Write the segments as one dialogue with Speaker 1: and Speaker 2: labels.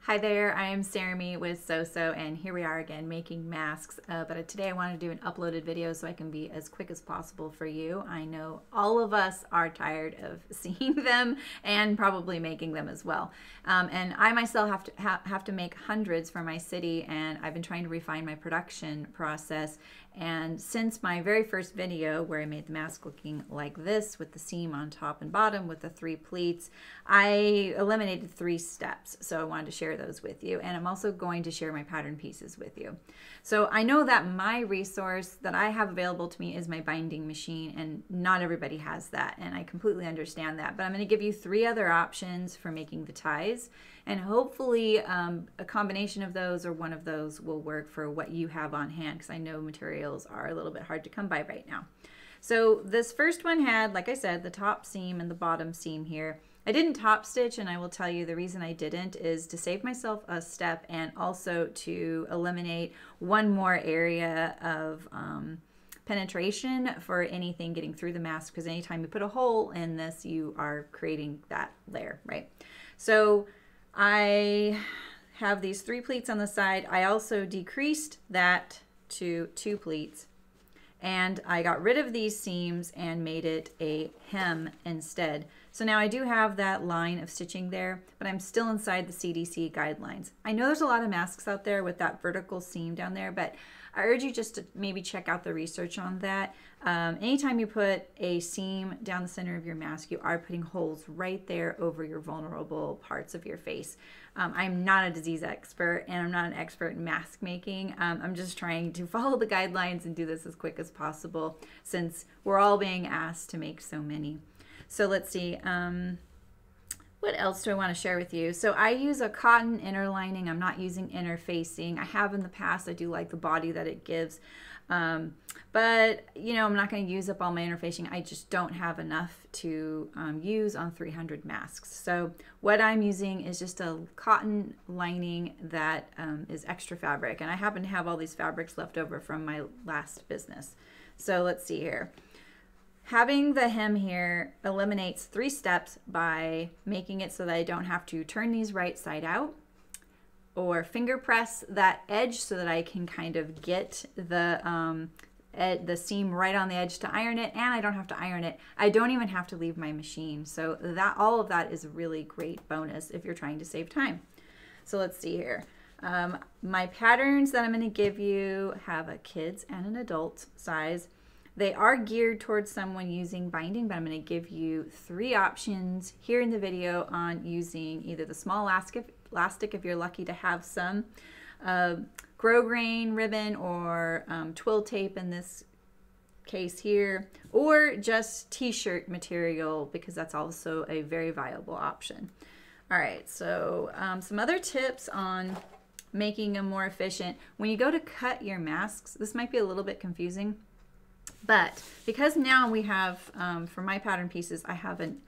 Speaker 1: Hi there, I am Sarami with So and here we are again making masks, but today I want to do an uploaded video so I can be as quick as possible for you. I know all of us are tired of seeing them and probably making them as well. And I myself have to make hundreds for my city, and I've been trying to refine my production process. And since my very first video where I made the mask looking like this with the seam on top and bottom with the 3 pleats, I eliminated 3 steps. So I wanted to share those with you. And I'm also going to share my pattern pieces with you. So I know that my resource that I have available to me is my binding machine, and not everybody has that. And I completely understand that. But I'm going to give you 3 other options for making the ties. And hopefully a combination of those or one of those will work for what you have on hand, because I know materials are a little bit hard to come by right now. So this first one had, like I said, the top seam and the bottom seam here. I didn't top stitch, and I will tell you the reason I didn't is to save myself a step and also to eliminate one more area of penetration for anything getting through the mask, because anytime you put a hole in this, you are creating that layer, right? So I have these 3 pleats on the side. I also decreased that to 2 pleats, and I got rid of these seams and made it a hem instead. So now I do have that line of stitching there, but I'm still inside the CDC guidelines. I know there's a lot of masks out there with that vertical seam down there, but I urge you just to maybe check out the research on that. Anytime you put a seam down the center of your mask, you are putting holes right there over your vulnerable parts of your face. I'm not a disease expert, and I'm not an expert in mask making. I'm just trying to follow the guidelines and do this as quick as possible, since we're all being asked to make so many. So let's see. What else do I want to share with you? So I use a cotton inner lining. I'm not using interfacing. I have in the past. I do like the body that it gives. But, you know, I'm not going to use up all my interfacing. I just don't have enough to use on 300 masks. So what I'm using is just a cotton lining that is extra fabric. And I happen to have all these fabrics left over from my last business. So let's see here. Having the hem here eliminates 3 steps by making it so that I don't have to turn these right side out or finger press that edge so that I can kind of get the seam right on the edge to iron it, and I don't have to iron it. I don't even have to leave my machine. So that all of that is a really great bonus if you're trying to save time. So let's see here. My patterns that I'm going to give you have a kids and an adult size. They are geared towards someone using binding, but I'm going to give you 3 options here in the video on using either the small elastic if you're lucky to have some, grosgrain ribbon or twill tape in this case here, or just t-shirt material, because that's also a very viable option. All right, so some other tips on making them more efficient. When you go to cut your masks, this might be a little bit confusing. But because now we have, for my pattern pieces, I have an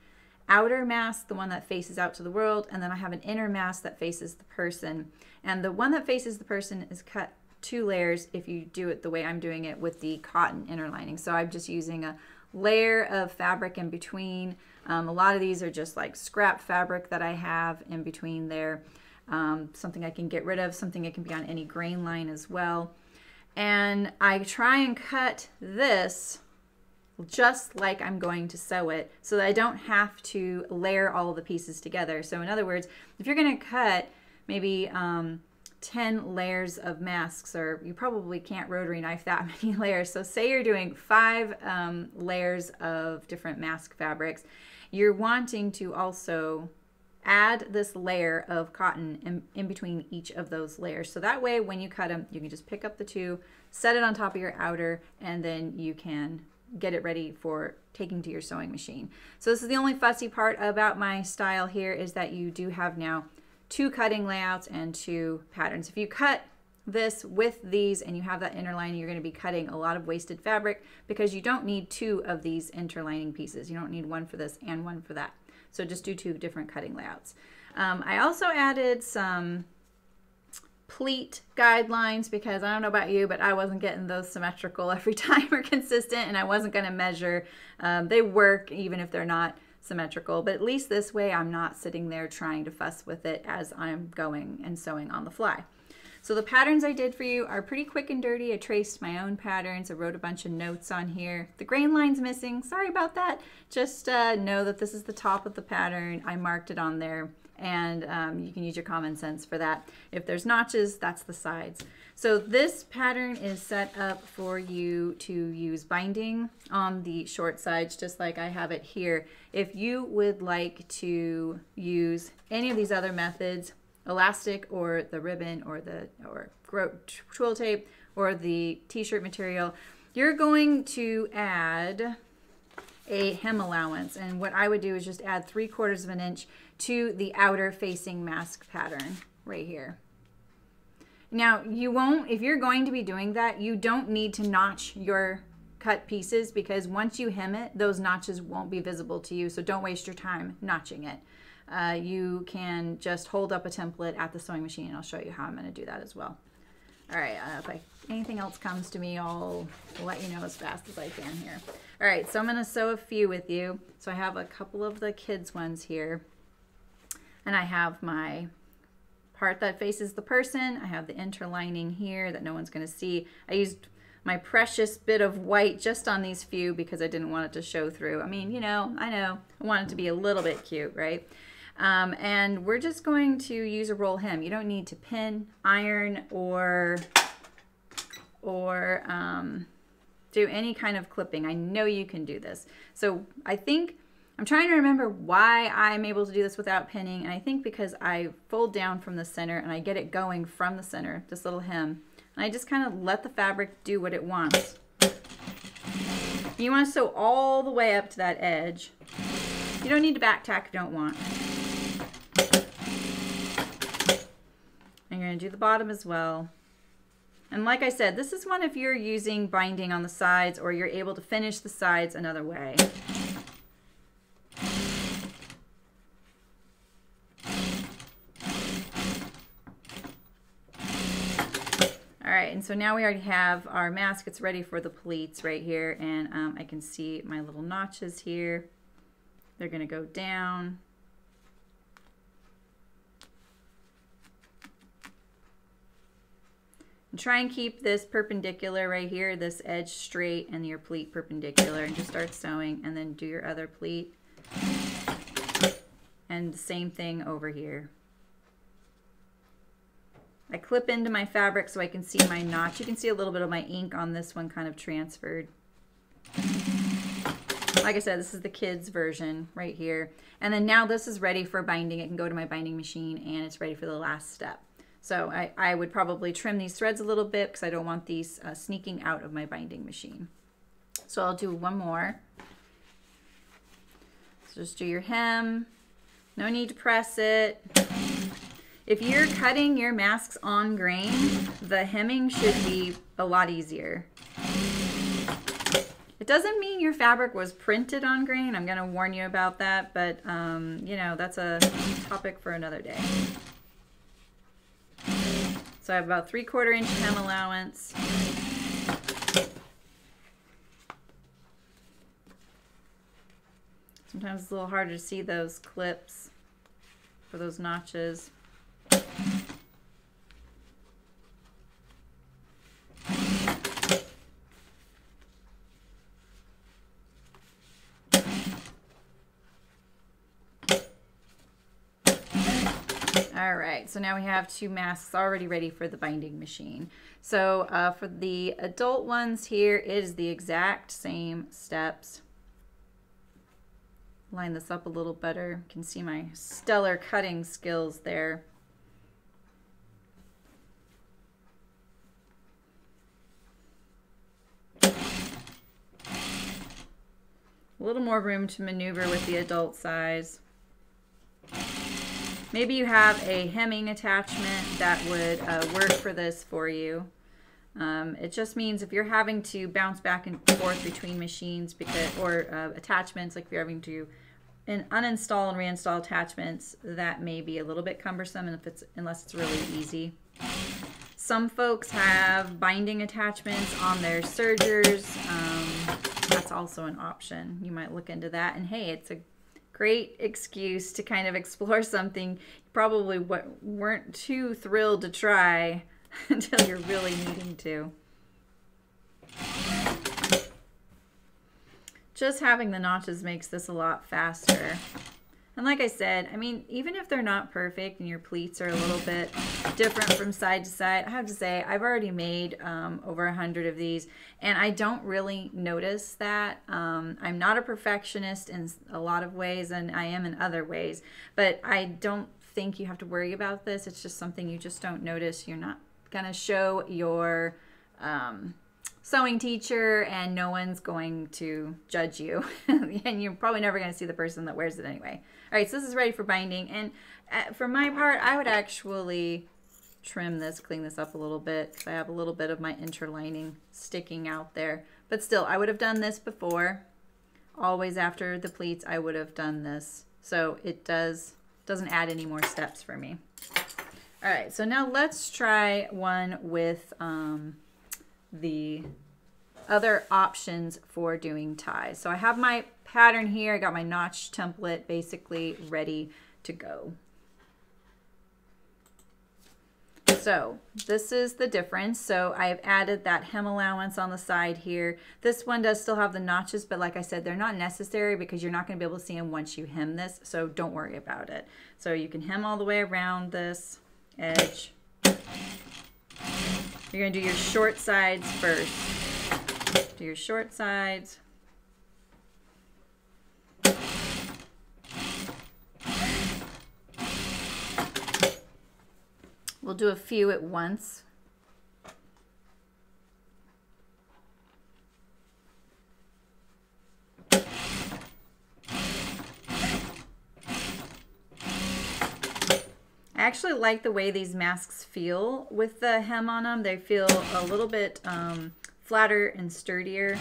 Speaker 1: outer mask, the one that faces out to the world, and then I have an inner mask that faces the person. And the one that faces the person is cut 2 layers if you do it the way I'm doing it with the cotton inner lining. So I'm just using a layer of fabric in between. A lot of these are just like scrap fabric that I have in between there. Something I can get rid of, something that can be on any grain line as well. And I try and cut this just like I'm going to sew it so that I don't have to layer all of the pieces together. So in other words, if you're going to cut maybe 10 layers of masks, or you probably can't rotary knife that many layers. So say you're doing 5 layers of different mask fabrics, you're wanting to also add this layer of cotton in between each of those layers. So that way when you cut them, you can just pick up the 2, set it on top of your outer, and then you can get it ready for taking to your sewing machine. So this is the only fussy part about my style here, is that you do have now 2 cutting layouts and 2 patterns. If you cut this with these and you have that inner lining, you're going to be cutting a lot of wasted fabric, because you don't need 2 of these interlining pieces. You don't need one for this and one for that. So just do 2 different cutting layouts. I also added some pleat guidelines, because I don't know about you, but I wasn't getting those symmetrical every time or consistent, and I wasn't going to measure. They work even if they're not symmetrical, but at least this way I'm not sitting there trying to fuss with it as I'm going and sewing on the fly. So the patterns I did for you are pretty quick and dirty. I traced my own patterns. I wrote a bunch of notes on here. The grain line's missing. Sorry about that. Just know that this is the top of the pattern. I marked it on there, and you can use your common sense for that. If there's notches, that's the sides. So this pattern is set up for you to use binding on the short sides, just like I have it here. If you would like to use any of these other methods, elastic or the ribbon or twill tape or the t-shirt material, you're going to add a hem allowance. And what I would do is just add 3/4 of an inch to the outer facing mask pattern right here. Now you won't, if you're going to be doing that, you don't need to notch your cut pieces, because once you hem it, those notches won't be visible to you. So don't waste your time notching it. You can just hold up a template at the sewing machine, and I'll show you how I'm going to do that as well. All right, if anything else comes to me, I'll let you know as fast as I can here. All right, so I'm going to sew a few with you. So I have a couple of the kids ones here, and I have my part that faces the person. I have the interlining here that no one's going to see. I used my precious bit of white just on these few because I didn't want it to show through. I mean, you know, I want it to be a little bit cute, right? And we're just going to use a roll hem. You don't need to pin, iron, or do any kind of clipping. I know you can do this. So I think, I'm trying to remember why I'm able to do this without pinning, and I think because I fold down from the center and I get it going from the center, this little hem, and I just kind of let the fabric do what it wants. You want to sew all the way up to that edge. You don't need to back tack if you don't want. And you're going to do the bottom as well. And like I said, this is one if you're using binding on the sides, or you're able to finish the sides another way. All right, and so now we already have our mask. It's ready for the pleats right here, and I can see my little notches here. They're going to go down. And try and keep this perpendicular right here, this edge straight, and your pleat perpendicular, and just start sewing, and then do your other pleat. And the same thing over here. I clip into my fabric so I can see my notch. You can see a little bit of my ink on this one kind of transferred. Like I said, this is the kids version right here. And then now this is ready for binding. It can go to my binding machine, and it's ready for the last step. So I would probably trim these threads a little bit because I don't want these sneaking out of my binding machine. So I'll do one more. So just do your hem. No need to press it. If you're cutting your masks on grain, the hemming should be a lot easier. It doesn't mean your fabric was printed on grain. I'm going to warn you about that, but you know, that's a topic for another day. So I have about 3/4 inch hem allowance. Sometimes it's a little harder to see those clips for those notches. All right, so now we have 2 masks already ready for the binding machine. So for the adult ones here, it is the exact same steps. Line this up a little better. You can see my stellar cutting skills there. A little more room to maneuver with the adult size. Maybe you have a hemming attachment that would work for this for you. It just means if you're having to bounce back and forth between machines or attachments, like if you're having to uninstall and reinstall attachments, that may be a little bit cumbersome, and unless it's really easy. Some folks have binding attachments on their sergers. That's also an option. You might look into that. And hey, it's a great excuse to kind of explore something you probably weren't too thrilled to try until you're really needing to. Just having the notches makes this a lot faster. And like I said, I mean, even if they're not perfect and your pleats are a little bit different from side to side, I have to say I've already made over 100 of these, and I don't really notice that. I'm not a perfectionist in a lot of ways, and I am in other ways, but I don't think you have to worry about this. It's just something you just don't notice. You're not gonna show your sewing teacher and no one's going to judge you and you're probably never going to see the person that wears it anyway. All right, so this is ready for binding, and for my part I would actually trim this, clean this up a little bit because I have a little bit of my interlining sticking out there, but still I would have done this before. Always after the pleats I would have done this, so it doesn't add any more steps for me. All right, so now let's try one with the other options for doing ties. So I have my pattern here. I got my notch template basically ready to go. So this is the difference. So I've added that hem allowance on the side here. This one does still have the notches, but like I said, they're not necessary because you're not going to be able to see them once you hem this, so don't worry about it. So you can hem all the way around this edge. You're going to do your short sides first. Do your short sides. We'll do a few at once. I actually like the way these masks feel with the hem on them. They feel a little bit flatter and sturdier.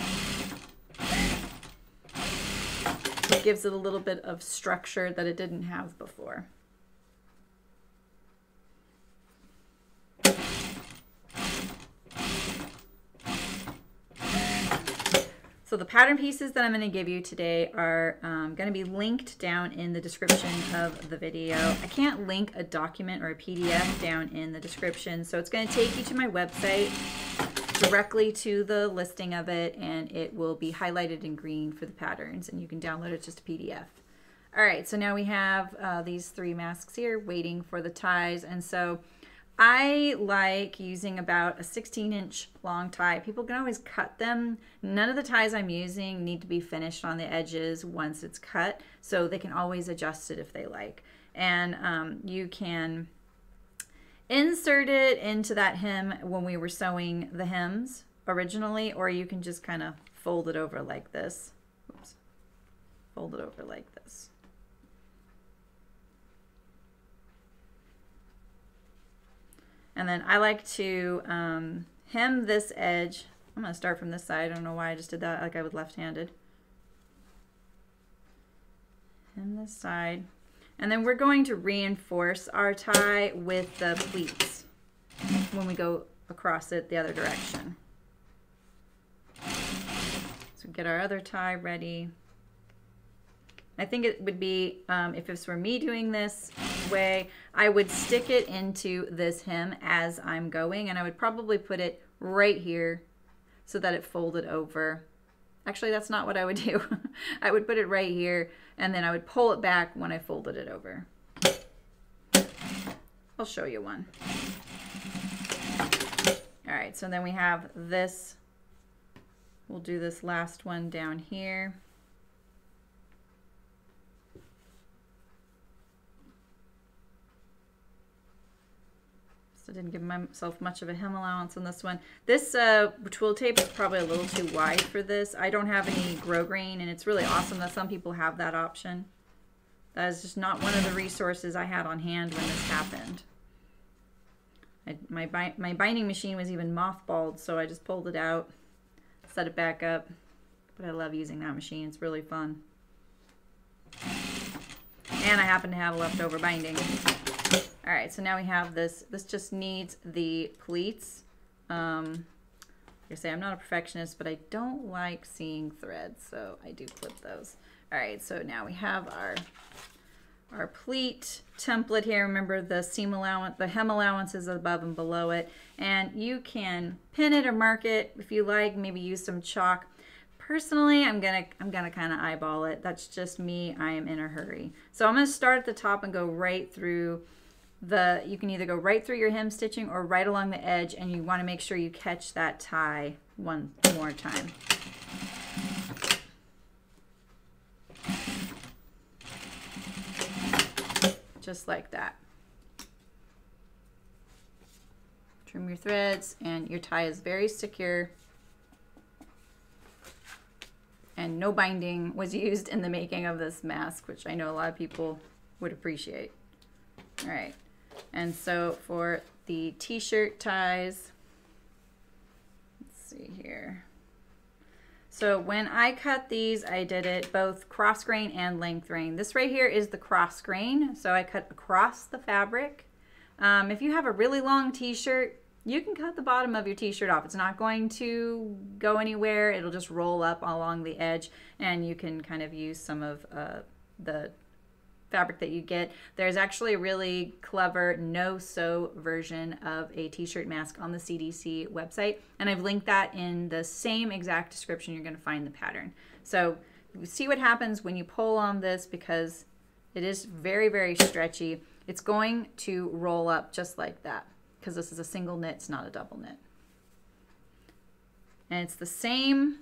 Speaker 1: It gives it a little bit of structure that it didn't have before. So the pattern pieces that I'm going to give you today are going to be linked down in the description of the video. I can't link a document or a PDF down in the description, so it's going to take you to my website, directly to the listing of it, and it will be highlighted in green for the patterns, and you can download it just a PDF. All right, so now we have these 3 masks here waiting for the ties, and so I like using about a 16-inch long tie. People can always cut them. None of the ties I'm using need to be finished on the edges once it's cut, so they can always adjust it if they like. And you can insert it into that hem when we were sewing the hems originally, or you can just kind of fold it over like this. Oops. Fold it over like this. And then I like to hem this edge. I'm going to start from this side. I don't know why I just did that like I was left-handed. Hem this side. And then we're going to reinforce our tie with the pleats when we go across it the other direction. So get our other tie ready. I think it would be, if it were me doing this way, I would stick it into this hem as I'm going, and I would probably put it right here so that it folded over. Actually, that's not what I would do. I would put it right here, and then I would pull it back when I folded it over. I'll show you one. All right, so then we have this. We'll do this last one down here. So I didn't give myself much of a hem allowance on this one. This twill tape is probably a little too wide for this. I don't have any grosgrain, and it's really awesome that some people have that option. That is just not one of the resources I had on hand when this happened. My binding machine was even mothballed, so I just pulled it out, set it back up. But I love using that machine. It's really fun. And I happen to have leftover binding. All right, so now we have this. This just needs the pleats. Like I say, I'm not a perfectionist, but I don't like seeing threads, so I do clip those. All right, so now we have our pleat template here. Remember the seam allowance, the hem allowance is above and below it. And you can pin it or mark it if you like, maybe use some chalk. Personally, I'm gonna kind of eyeball it. That's just me. I am in a hurry. So I'm gonna start at the top and go right through you can either go right through your hem stitching or right along the edge, and you want to make sure you catch that tie one more time. Just like that. Trim your threads, and your tie is very secure. And no binding was used in the making of this mask, which I know a lot of people would appreciate. All right, and so for the t-shirt ties, let's see here. So when I cut these, I did it both cross grain and length grain. This right here is the cross grain, so I cut across the fabric. If you have a really long t-shirt, you can cut the bottom of your t-shirt off. It's not going to go anywhere. It'll just roll up along the edge, and you can kind of use some of the fabric that you get. There's actually a really clever no-sew version of a t-shirt mask on the CDC website, and I've linked that in the same exact description. You're going to find the pattern. So see what happens when you pull on this, because it is very, very stretchy. It's going to roll up just like that, because this is a single knit, it's not a double knit. And it's the same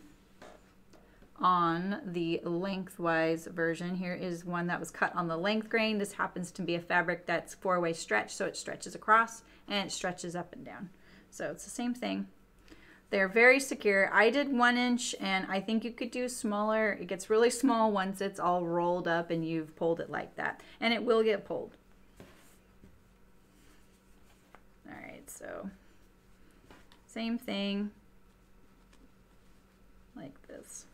Speaker 1: on the lengthwise version. Here is one that was cut on the length grain. This happens to be a fabric that's 4-way stretch, so it stretches across and it stretches up and down. So it's the same thing. They're very secure. I did 1 inch, and I think you could do smaller. It gets really small once it's all rolled up and you've pulled it like that, and it will get pulled. All right, so same thing like this.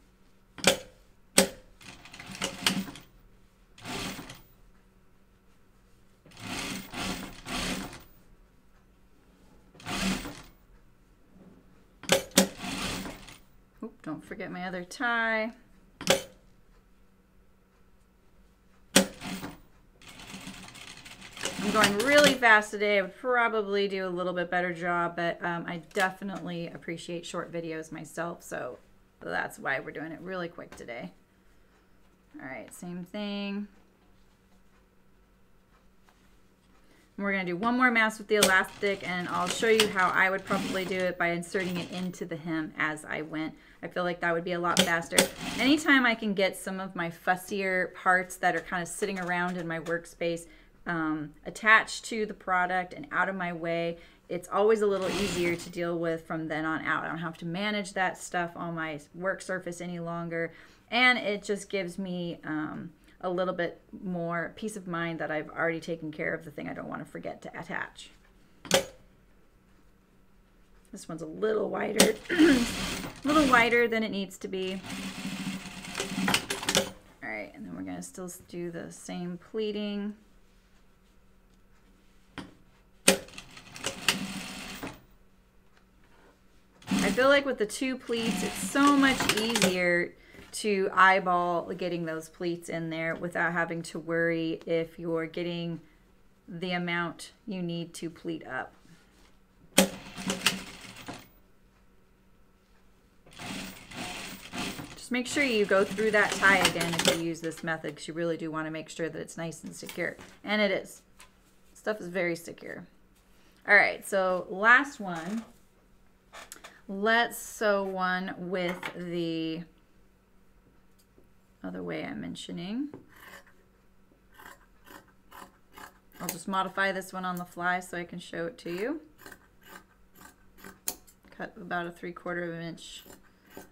Speaker 1: Oop, don't forget my other tie. I'm going really fast today. I would probably do a little bit better job, but I definitely appreciate short videos myself, so that's why we're doing it really quick today. All right, same thing. We're going to do one more mask with the elastic, and I'll show you how I would probably do it by inserting it into the hem as I went. I feel like that would be a lot faster. Anytime I can get some of my fussier parts that are kind of sitting around in my workspace attached to the product and out of my way, it's always a little easier to deal with from then on out. I don't have to manage that stuff on my work surface any longer, and it just gives me a little bit more peace of mind that I've already taken care of the thing I don't want to forget to attach. This one's a little wider, a little wider than it needs to be. All right, and then we're going to still do the same pleating. I feel like with the 2 pleats, it's so much easier to eyeball getting those pleats in there without having to worry if you're getting the amount you need to pleat up. Just make sure you go through that tie again if you use this method, because you really do want to make sure that it's nice and secure. And it is. Stuff is very secure. All right, so last one. Let's sew one with the other way I'm mentioning. I'll just modify this one on the fly so I can show it to you. Cut about a 3/4 inch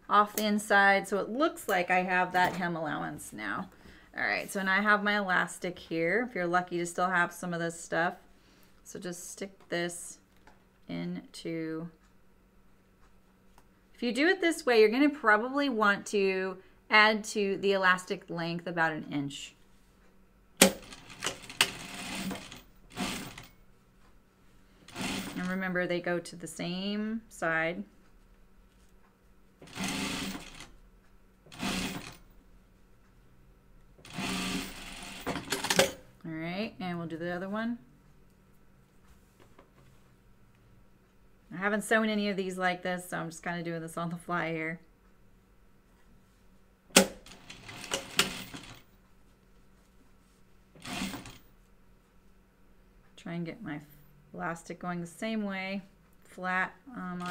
Speaker 1: off the inside, so it looks like I have that hem allowance now. All right, so now I have my elastic here. If you're lucky to still have some of this stuff. So just stick this into... If you do it this way, you're going to probably want to add to the elastic length about 1 inch. And remember, they go to the same side. we'll do the other one. I haven't sewn any of these like this, so I'm just kind of doing this on the fly here. Try and get my elastic going the same way, flat on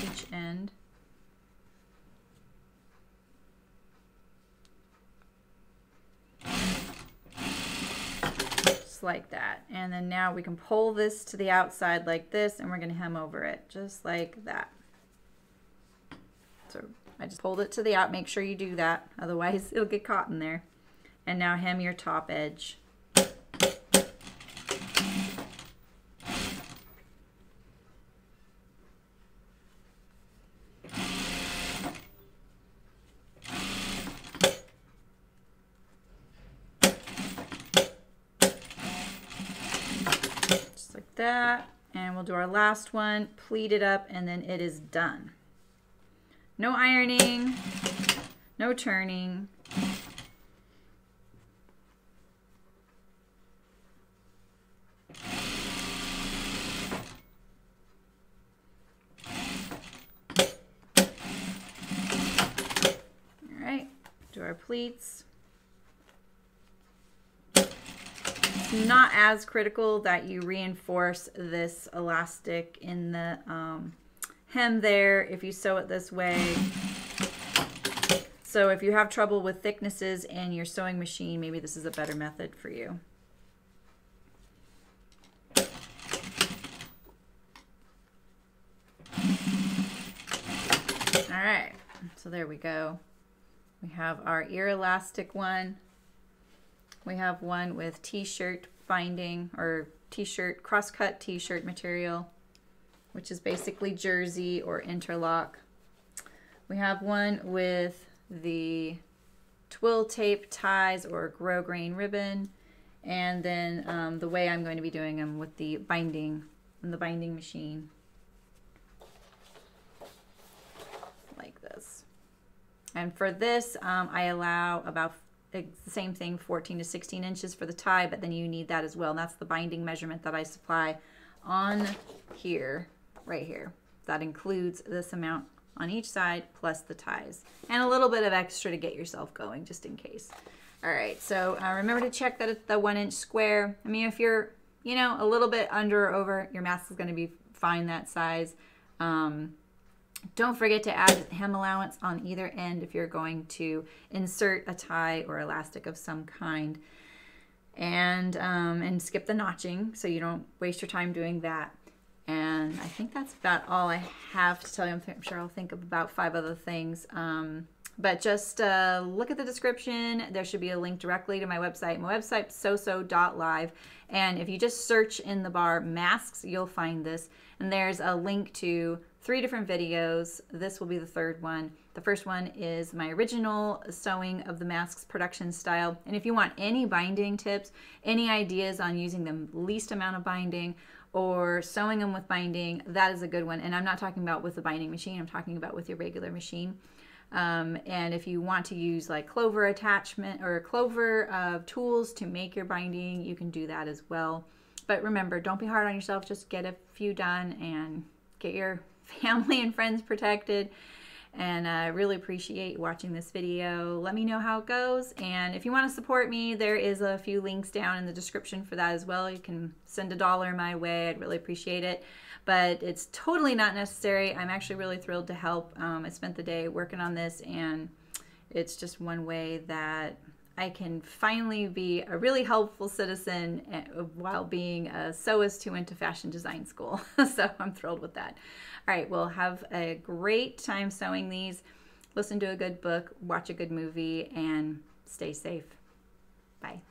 Speaker 1: each end. Just like that. And then now we can pull this to the outside like this, and we're going to hem over it just like that. So I just pulled it to the out. Make sure you do that, otherwise it'll get caught in there. And now hem your top edge. That, and we'll do our last one, pleat it up, and then it is done. No ironing, no turning. All right, do our pleats. Not as critical that you reinforce this elastic in the hem there if you sew it this way. So if you have trouble with thicknesses and your sewing machine, maybe this is a better method for you. All right, so there we go. We have our ear elastic one. We have one with t-shirt binding, or t-shirt, cross-cut t-shirt material, which is basically jersey or interlock. We have one with the twill tape ties or grosgrain ribbon, and then the way I'm going to be doing them with the binding and the binding machine, like this. And for this, I allow about the same thing, 14 to 16 inches for the tie, but then you need that as well. And that's the binding measurement that I supply on here, right here. That includes this amount on each side plus the ties and a little bit of extra to get yourself going just in case. All right, so remember to check that it's the 1 inch square. I mean, if you're, you know, a little bit under or over, your mask is going to be fine that size. Don't forget to add hem allowance on either end if you're going to insert a tie or elastic of some kind, and skip the notching so you don't waste your time doing that. And I think that's about all I have to tell you. I'm sure I'll think of about 5 other things. But just look at the description. There should be a link directly to my website. My website's soso.live. And if you just search in the bar masks, you'll find this. And there's a link to 3 different videos. This will be the 3rd one. The first one is my original sewing of the masks production style. And if you want any binding tips, any ideas on using the least amount of binding or sewing them with binding, that is a good one. And I'm not talking about with the binding machine. I'm talking about with your regular machine. And if you want to use like clover attachment or clover tools to make your binding, you can do that as well. But remember, don't be hard on yourself. Just get a few done and get your family and friends protected. And I really appreciate watching this video. Let me know how it goes. And if you want to support me, there is a few links down in the description for that as well. You can send $1 my way. I'd really appreciate it. But it's totally not necessary. I'm actually really thrilled to help. I spent the day working on this, and it's just one way that I can finally be a really helpful citizen while being a sewist who went to fashion design school. So I'm thrilled with that. All right, well, have a great time sewing these. Listen to a good book, watch a good movie, and stay safe. Bye.